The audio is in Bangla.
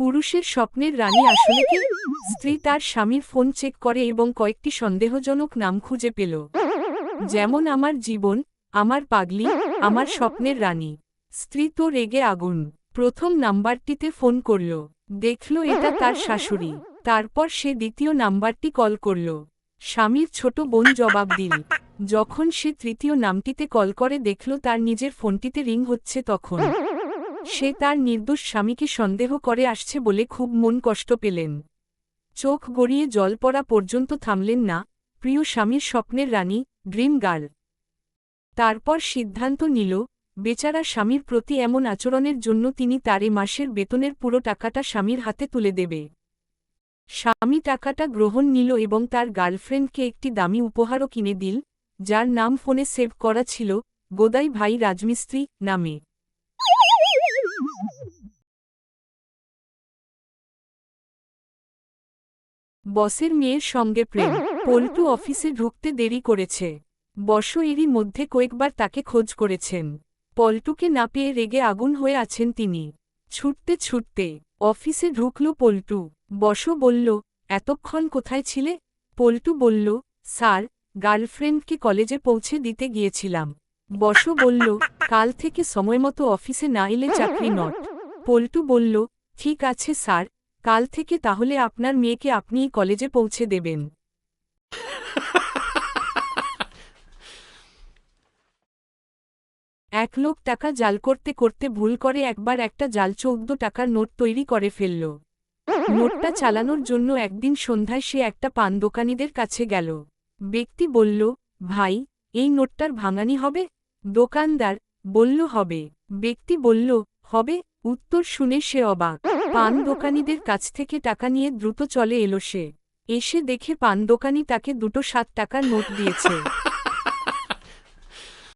পুরুষের স্বপ্নের রানী আসলে কে? স্ত্রী তার স্বামীর ফোন চেক করে এবং কয়েকটি সন্দেহজনক নাম খুঁজে পেল। যেমন আমার জীবন, আমার পাগলি, আমার স্বপ্নের রানী। স্ত্রী তো রেগে আগুন। প্রথম নাম্বারটিতে ফোন করল। দেখল এটা তার শাশুড়ি। তারপর সে দ্বিতীয় নাম্বারটি কল করল। স্বামীর ছোট বোন জবাব দিল। যখন সে তৃতীয় নামটিতে কল করে দেখল তার নিজের ফোনটিতে রিং হচ্ছে, তখন সে তার নির্দোষ স্বামীকে সন্দেহ করে আসছে বলে খুব মন কষ্ট পেলেন। চোখ গড়িয়ে জল পড়া পর্যন্ত থামলেন না। প্রিয় স্বামীর স্বপ্নের রানী, ড্রিম গার্ল। তারপর সিদ্ধান্ত নিল, বেচারা স্বামীর প্রতি এমন আচরণের জন্য তিনি তার এ মাসের বেতনের পুরো টাকাটা স্বামীর হাতে তুলে দেবে। স্বামী টাকাটা গ্রহণ নিল এবং তার গার্লফ্রেন্ডকে একটি দামি উপহারও কিনে দিল, যার নাম ফোনে সেভ করা ছিল, গোদাই ভাই রাজমিস্ত্রি নামে। বসের মেয়ের সঙ্গে প্রেম। পল্টু অফিসে ঢুকতে দেরি করেছে। বস এরই মধ্যে কয়েকবার তাকে খোঁজ করেছেন। পল্টুকে না পেয়ে রেগে আগুন হয়ে আছেন তিনি। ছুটতে ছুটতে অফিসে ঢুকল পল্টু। বস বলল, এতক্ষণ কোথায় ছিলে? পল্টু বলল, স্যার, গার্লফ্রেন্ডকে কলেজে পৌঁছে দিতে গিয়েছিলাম। বস বলল, কাল থেকে সময়মতো অফিসে না এলে চাকরি নট। পল্টু বলল, ঠিক আছে স্যার, কাল থেকে তাহলে আপনার মেয়েকে আপনিই কলেজে পৌঁছে দেবেন। এক লোক টাকা জাল করতে করতে ভুল করে একবার একটা জাল 14 টাকার নোট তৈরি করে ফেলল। নোটটা চালানোর জন্য একদিন সন্ধ্যায় সে একটা পান দোকানিদের কাছে গেল। ব্যক্তি বলল, ভাই, এই নোটটার ভাঙানি হবে? দোকানদার বলল, হবে। ব্যক্তি বলল, হবে? উত্তর শুনে সে অবাক। পান দোকানিদের কাছ থেকে টাকা নিয়ে দ্রুত চলে এলো সে। এসে দেখে পান দোকানি তাকে দুটো 7 টাকার নোট দিয়েছে।